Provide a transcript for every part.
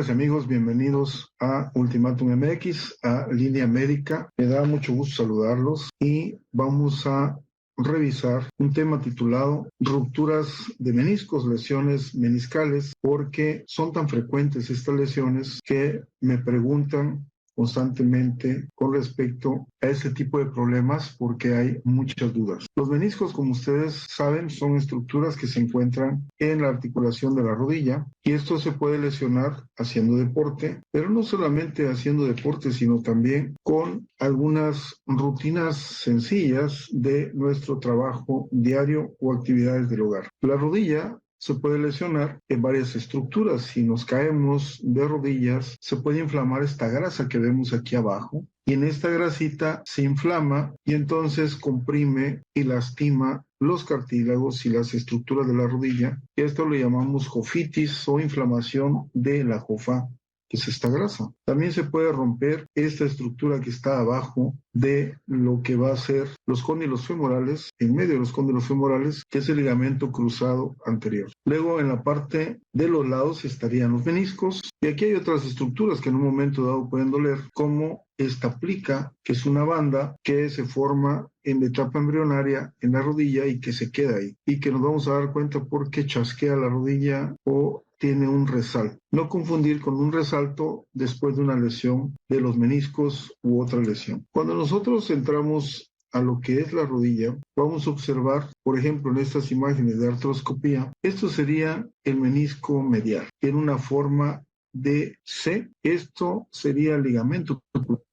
Amigas y amigos, bienvenidos a Ultimátum MX, a Línea Médica. Me da mucho gusto saludarlos y vamos a revisar un tema titulado rupturas de meniscos, lesiones meniscales, porque son tan frecuentes estas lesiones que me preguntan constantemente con respecto a este tipo de problemas porque hay muchas dudas. Los meniscos, como ustedes saben, son estructuras que se encuentran en la articulación de la rodilla y esto se puede lesionar haciendo deporte, pero no solamente haciendo deporte, sino también con algunas rutinas sencillas de nuestro trabajo diario o actividades del hogar. La rodilla se puede lesionar en varias estructuras. Si nos caemos de rodillas, se puede inflamar esta grasa que vemos aquí abajo y en esta grasita se inflama y entonces comprime y lastima los cartílagos y las estructuras de la rodilla. Y esto lo llamamos jofitis o inflamación de la jofa, que es esta grasa. También se puede romper esta estructura que está abajo de lo que va a ser los cóndilos femorales, en medio de los cóndilos femorales, que es el ligamento cruzado anterior. Luego en la parte de los lados estarían los meniscos y aquí hay otras estructuras que en un momento dado pueden doler, como esta plica, que es una banda que se forma en la etapa embrionaria en la rodilla y que se queda ahí y que nos vamos a dar cuenta porque chasquea la rodilla o tiene un resalto. No confundir con un resalto después de una lesión de los meniscos u otra lesión. Cuando nosotros entramos a lo que es la rodilla, vamos a observar, por ejemplo, en estas imágenes de artroscopía, esto sería el menisco medial, en una forma de C. Esto sería el ligamento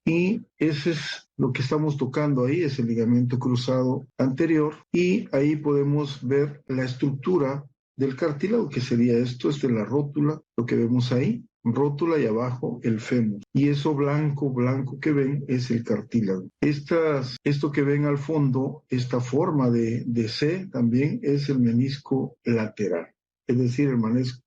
y ese es lo que estamos tocando ahí, es el ligamento cruzado anterior y ahí podemos ver la estructura del cartílago, que sería esto, es de la rótula, lo que vemos ahí, rótula y abajo el fémur. Y eso blanco que ven es el cartílago. Esto que ven al fondo, esta forma de C también es el menisco lateral, es decir, el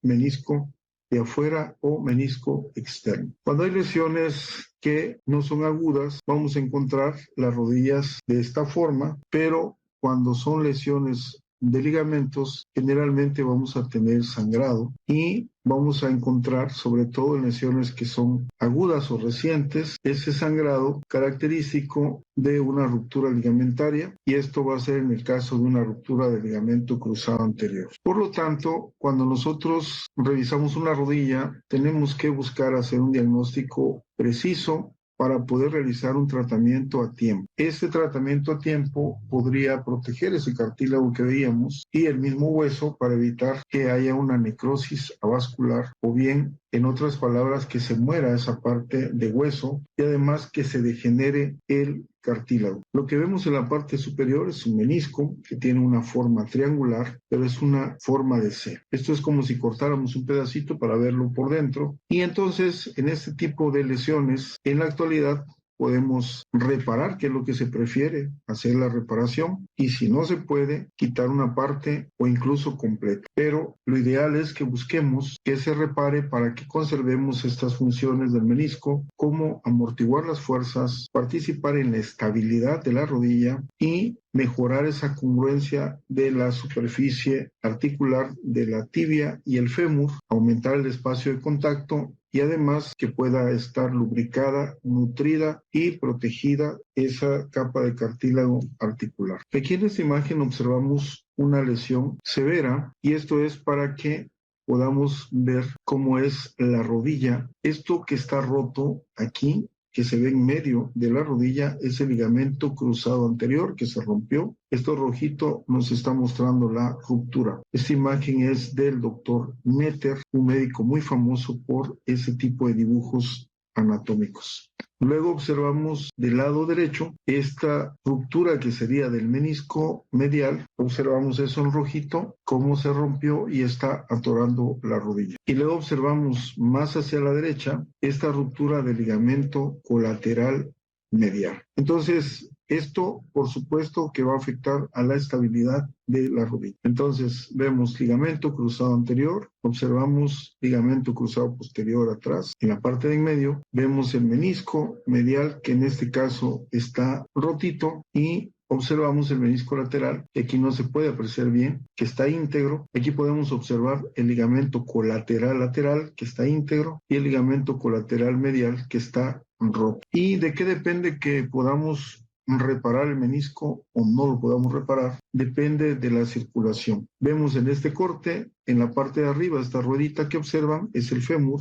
menisco de afuera o menisco externo. Cuando hay lesiones que no son agudas, vamos a encontrar las rodillas de esta forma, pero cuando son lesiones de ligamentos, generalmente vamos a tener sangrado y vamos a encontrar, sobre todo en lesiones que son agudas o recientes, ese sangrado característico de una ruptura ligamentaria y esto va a ser en el caso de una ruptura del ligamento cruzado anterior. Por lo tanto, cuando nosotros revisamos una rodilla, tenemos que buscar hacer un diagnóstico preciso para poder realizar un tratamiento a tiempo. Este tratamiento a tiempo podría proteger ese cartílago que veíamos y el mismo hueso para evitar que haya una necrosis avascular o bien, en otras palabras, que se muera esa parte de hueso y además que se degenere el cartílago. Lo que vemos en la parte superior es un menisco que tiene una forma triangular, pero es una forma de C. Esto es como si cortáramos un pedacito para verlo por dentro. Y entonces, en este tipo de lesiones, en la actualidad, podemos reparar, que es lo que se prefiere, hacer la reparación, y si no se puede, quitar una parte o incluso completa. Pero lo ideal es que busquemos que se repare para que conservemos estas funciones del menisco, como amortiguar las fuerzas, participar en la estabilidad de la rodilla y mejorar esa congruencia de la superficie articular de la tibia y el fémur, aumentar el espacio de contacto y además que pueda estar lubricada, nutrida y protegida esa capa de cartílago articular. Aquí en esta imagen observamos una lesión severa y esto es para que podamos ver cómo es la rodilla. Esto que está roto aquí, que se ve en medio de la rodilla, es el ligamento cruzado anterior que se rompió. Esto rojito nos está mostrando la ruptura. Esta imagen es del doctor Metter, un médico muy famoso por ese tipo de dibujos anatómicos. Luego observamos del lado derecho esta ruptura que sería del menisco medial. Observamos eso en rojito, cómo se rompió y está atorando la rodilla. Y luego observamos más hacia la derecha esta ruptura del ligamento colateral medial. Entonces, esto, por supuesto, que va a afectar a la estabilidad de la rodilla. Entonces, vemos ligamento cruzado anterior, observamos ligamento cruzado posterior atrás. En la parte de en medio, vemos el menisco medial, que en este caso está rotito, y observamos el menisco lateral, que aquí no se puede apreciar bien, que está íntegro. Aquí podemos observar el ligamento colateral lateral, que está íntegro, y el ligamento colateral medial, que está roto. ¿Y de qué depende que podamos reparar el menisco o no lo podamos reparar? Depende de la circulación. Vemos en este corte, en la parte de arriba, esta ruedita que observan es el fémur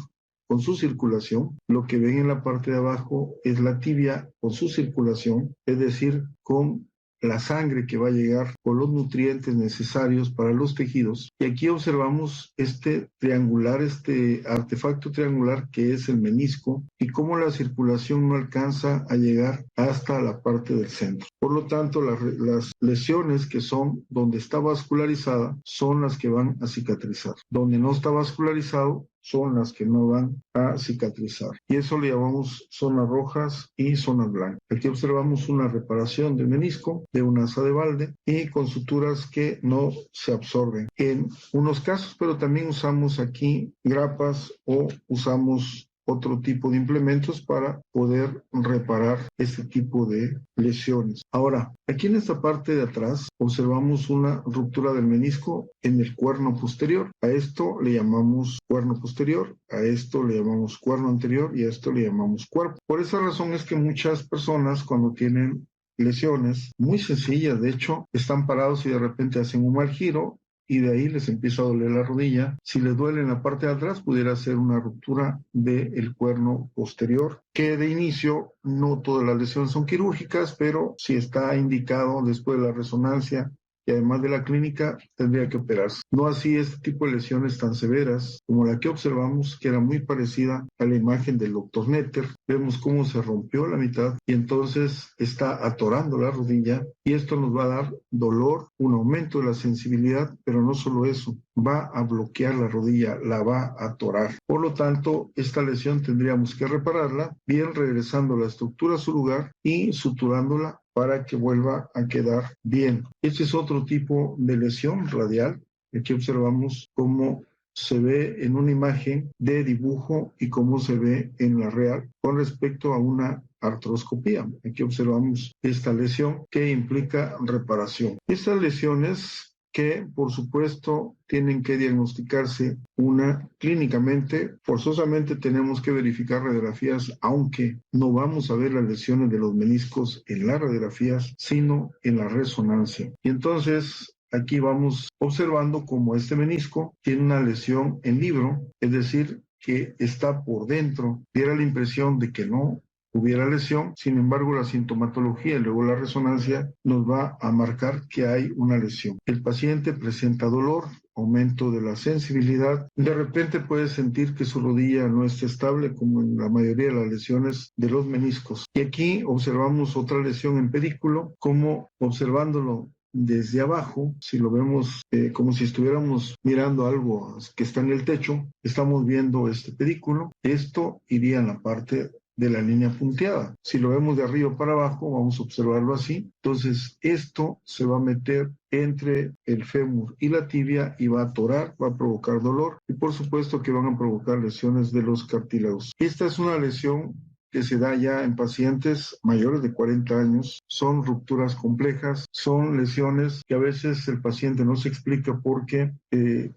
con su circulación. Lo que ven en la parte de abajo es la tibia con su circulación, es decir, con la sangre que va a llegar con los nutrientes necesarios para los tejidos. Y aquí observamos este artefacto triangular que es el menisco y cómo la circulación no alcanza a llegar hasta la parte del centro. Por lo tanto, las lesiones que son donde está vascularizada son las que van a cicatrizar. Donde no está vascularizado son las que no van a cicatrizar. Y eso le llamamos zonas rojas y zonas blancas. Aquí observamos una reparación del menisco de una asa de balde y con suturas que no se absorben en unos casos, pero también usamos aquí grapas o usamos otro tipo de implementos para poder reparar este tipo de lesiones. Ahora, aquí en esta parte de atrás observamos una ruptura del menisco en el cuerno posterior. A esto le llamamos cuerno posterior, a esto le llamamos cuerno anterior y a esto le llamamos cuerpo. Por esa razón es que muchas personas cuando tienen lesiones muy sencillas, de hecho, están parados y de repente hacen un mal giro y de ahí les empieza a doler la rodilla. Si les duele en la parte de atrás, pudiera ser una ruptura del cuerno posterior, que de inicio no todas las lesiones son quirúrgicas, pero si está indicado después de la resonancia y además de la clínica, tendría que operarse. No así este tipo de lesiones tan severas como la que observamos, que era muy parecida a la imagen del doctor Netter. Vemos cómo se rompió la mitad y entonces está atorando la rodilla y esto nos va a dar dolor, un aumento de la sensibilidad, pero no solo eso, va a bloquear la rodilla, la va a atorar. Por lo tanto, esta lesión tendríamos que repararla, bien regresando la estructura a su lugar y suturándola para que vuelva a quedar bien. Este es otro tipo de lesión radial. Aquí observamos cómo se ve en una imagen de dibujo y cómo se ve en la real con respecto a una artroscopía. Aquí observamos esta lesión que implica reparación. Estas lesiones que por supuesto tienen que diagnosticarse una clínicamente. Forzosamente tenemos que verificar radiografías, aunque no vamos a ver las lesiones de los meniscos en las radiografías, sino en la resonancia. Y entonces aquí vamos observando cómo este menisco tiene una lesión en libro, es decir, que está por dentro. Diera la impresión de que no hubiera lesión, sin embargo la sintomatología y luego la resonancia nos va a marcar que hay una lesión. El paciente presenta dolor, aumento de la sensibilidad, de repente puede sentir que su rodilla no está estable como en la mayoría de las lesiones de los meniscos. Y aquí observamos otra lesión en pedículo, como observándolo desde abajo, si lo vemos como si estuviéramos mirando algo que está en el techo, estamos viendo este pedículo. Esto iría en la parte de la línea punteada. Si lo vemos de arriba para abajo, vamos a observarlo así. Entonces, esto se va a meter entre el fémur y la tibia y va a atorar, va a provocar dolor y por supuesto que van a provocar lesiones de los cartílagos. Esta es una lesión que se da ya en pacientes mayores de 40 años. Son rupturas complejas, son lesiones que a veces el paciente no se explica porque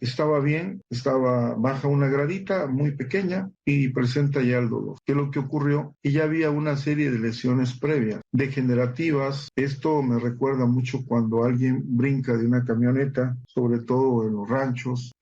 estaba bien, baja una gradita muy pequeña y presenta ya el dolor. ¿Qué es lo que ocurrió? Y ya había una serie de lesiones previas, degenerativas. Esto me recuerda mucho cuando alguien brinca de una camioneta, sobre todo en los ranchos,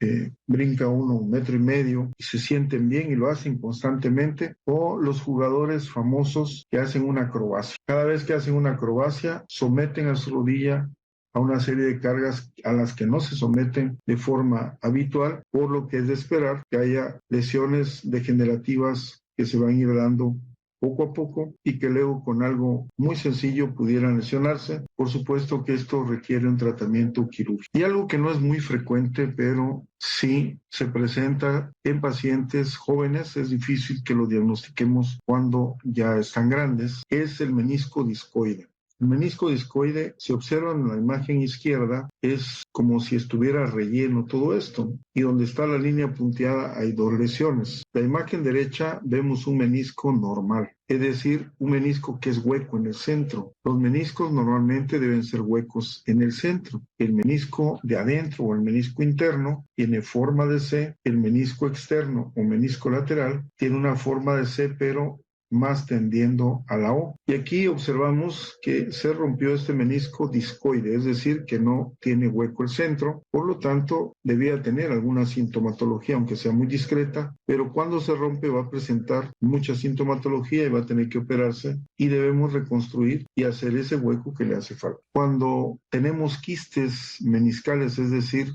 brinca uno 1,5 metros y se sienten bien y lo hacen constantemente, o los jugadores famosos que hacen una acrobacia. Cada vez que hacen una acrobacia, someten a su rodilla a una serie de cargas a las que no se someten de forma habitual, por lo que es de esperar que haya lesiones degenerativas que se van a ir dando poco a poco y que luego con algo muy sencillo pudieran lesionarse. Por supuesto que esto requiere un tratamiento quirúrgico. Y algo que no es muy frecuente, pero sí se presenta en pacientes jóvenes, es difícil que lo diagnostiquemos cuando ya están grandes, es el menisco discoide. El menisco discoide, si observan en la imagen izquierda, es como si estuviera relleno todo esto. Y donde está la línea punteada hay dos lesiones. La imagen derecha vemos un menisco normal, es decir, un menisco que es hueco en el centro. Los meniscos normalmente deben ser huecos en el centro. El menisco de adentro o el menisco interno tiene forma de C. El menisco externo o menisco lateral tiene una forma de C, pero más tendiendo a la O. Y aquí observamos que se rompió este menisco discoide, es decir, que no tiene hueco el centro, por lo tanto debía tener alguna sintomatología, aunque sea muy discreta, pero cuando se rompe va a presentar mucha sintomatología y va a tener que operarse y debemos reconstruir y hacer ese hueco que le hace falta. Cuando tenemos quistes meniscales, es decir,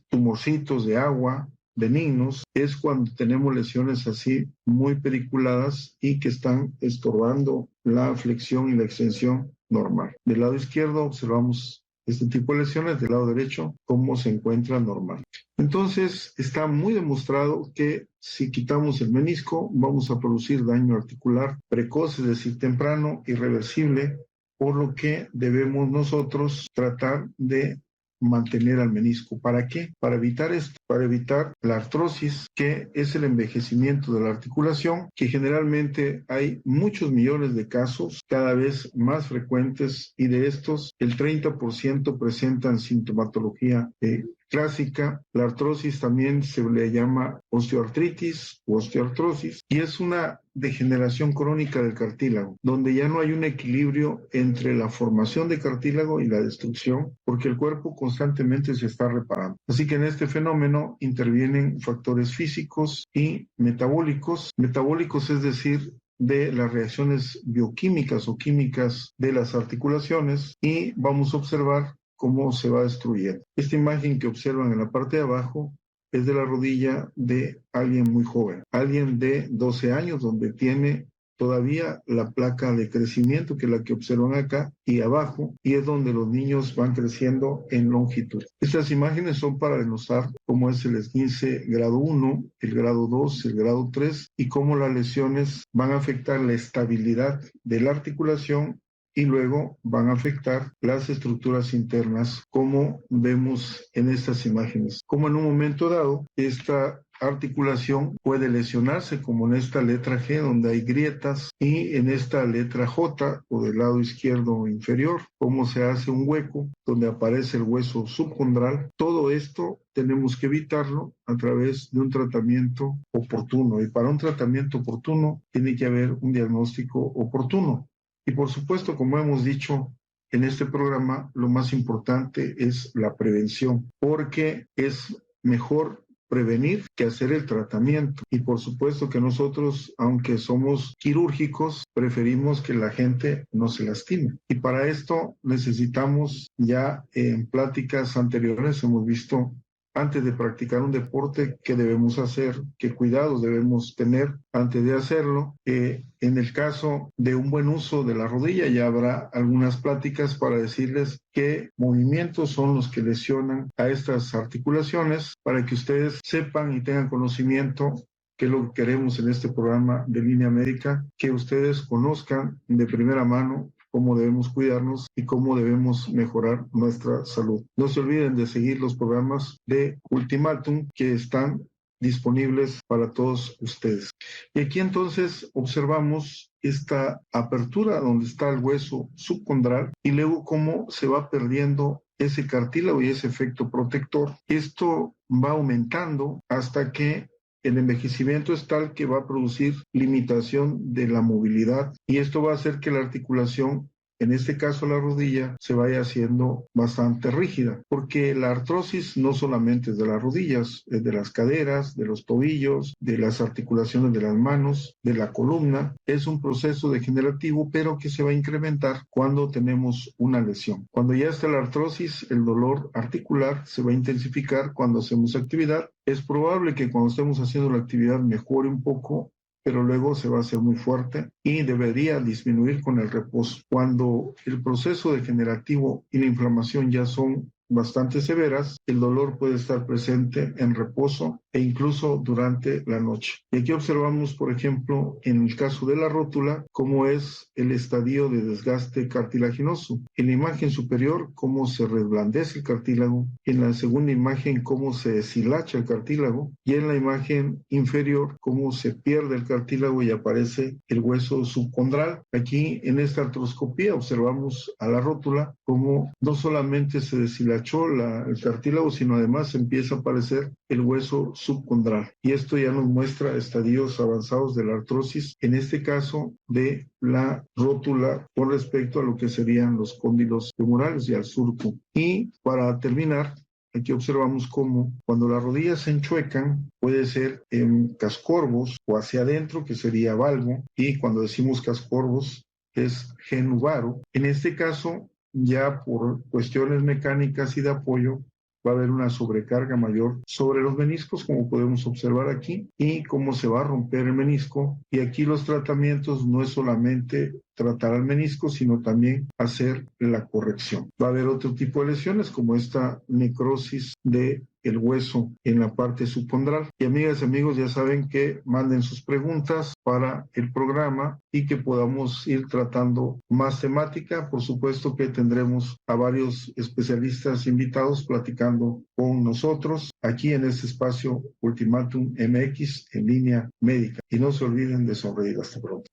tumorcitos de agua, benignos, es cuando tenemos lesiones así muy periculadas y que están estorbando la flexión y la extensión normal. Del lado izquierdo observamos este tipo de lesiones, del lado derecho cómo se encuentra normal. Entonces está muy demostrado que si quitamos el menisco vamos a producir daño articular precoz, es decir, temprano, irreversible, por lo que debemos nosotros tratar de mantener al menisco. ¿Para qué? Para evitar esto, para evitar la artrosis, que es el envejecimiento de la articulación, que generalmente hay muchos millones de casos, cada vez más frecuentes, y de estos el 30% presentan sintomatología clásica. La artrosis también se le llama osteoartritis o osteoartrosis y es una degeneración crónica del cartílago, donde ya no hay un equilibrio entre la formación de cartílago y la destrucción, porque el cuerpo constantemente se está reparando. Así que en este fenómeno intervienen factores físicos y metabólicos. Metabólicos, es decir, de las reacciones bioquímicas o químicas de las articulaciones, y vamos a observar cómo se va destruyendo. Esta imagen que observan en la parte de abajo es de la rodilla de alguien muy joven, alguien de 12 años, donde tiene todavía la placa de crecimiento, que es la que observan acá y abajo, y es donde los niños van creciendo en longitud. Estas imágenes son para demostrar cómo es el esguince grado 1, el grado 2, el grado 3, y cómo las lesiones van a afectar la estabilidad de la articulación y luego van a afectar las estructuras internas, como vemos en estas imágenes. Como en un momento dado, esta articulación puede lesionarse, como en esta letra G, donde hay grietas, y en esta letra J, o del lado izquierdo inferior, cómo se hace un hueco donde aparece el hueso subcondral. Todo esto tenemos que evitarlo a través de un tratamiento oportuno, y para un tratamiento oportuno tiene que haber un diagnóstico oportuno. Y por supuesto, como hemos dicho en este programa, lo más importante es la prevención, porque es mejor prevenir que hacer el tratamiento. Y por supuesto que nosotros, aunque somos quirúrgicos, preferimos que la gente no se lastime. Y para esto necesitamos, ya en pláticas anteriores hemos visto, antes de practicar un deporte, qué debemos hacer, qué cuidados debemos tener antes de hacerlo. En el caso de un buen uso de la rodilla, ya habrá algunas pláticas para decirles qué movimientos son los que lesionan a estas articulaciones, para que ustedes sepan y tengan conocimiento, que es lo que queremos en este programa de Línea Médica, que ustedes conozcan de primera mano cómo debemos cuidarnos y cómo debemos mejorar nuestra salud. No se olviden de seguir los programas de Ultimatum que están disponibles para todos ustedes. Y aquí entonces observamos esta apertura donde está el hueso subcondral y luego cómo se va perdiendo ese cartílago y ese efecto protector. Esto va aumentando hasta que el envejecimiento es tal que va a producir limitación de la movilidad, y esto va a hacer que la articulación, en este caso la rodilla, se vaya haciendo bastante rígida, porque la artrosis no solamente es de las rodillas, es de las caderas, de los tobillos, de las articulaciones de las manos, de la columna. Es un proceso degenerativo, pero que se va a incrementar cuando tenemos una lesión. Cuando ya está la artrosis, el dolor articular se va a intensificar cuando hacemos actividad. Es probable que cuando estemos haciendo la actividad mejore un poco, pero luego se va a hacer muy fuerte y debería disminuir con el reposo. Cuando el proceso degenerativo y la inflamación ya son bastante severas, el dolor puede estar presente en reposo e incluso durante la noche. Y aquí observamos, por ejemplo, en el caso de la rótula, cómo es el estadio de desgaste cartilaginoso. En la imagen superior, cómo se reblandece el cartílago. En la segunda imagen, cómo se deshilacha el cartílago. Y en la imagen inferior, cómo se pierde el cartílago y aparece el hueso subcondral. Aquí, en esta artroscopía, observamos a la rótula cómo no solamente se deshilachó el cartílago, sino además empieza a aparecer el hueso subcondral. Y esto ya nos muestra estadios avanzados de la artrosis, en este caso de la rótula con respecto a lo que serían los cóndilos femorales y al surco. Y para terminar, aquí observamos cómo cuando las rodillas se enchuecan, puede ser en cascorvos o hacia adentro, que sería valgo, y cuando decimos cascorvos es genuvaro. En este caso, ya por cuestiones mecánicas y de apoyo, va a haber una sobrecarga mayor sobre los meniscos, como podemos observar aquí, y cómo se va a romper el menisco. Y aquí los tratamientos no es solamente tratar al menisco, sino también hacer la corrección. Va a haber otro tipo de lesiones, como esta necrosis de el hueso en la parte subcondral. Y amigas y amigos, ya saben que manden sus preguntas para el programa y que podamos ir tratando más temática. Por supuesto que tendremos a varios especialistas invitados platicando con nosotros aquí en este espacio Ultimatum MX en línea médica. Y no se olviden de sonreír. Hasta pronto.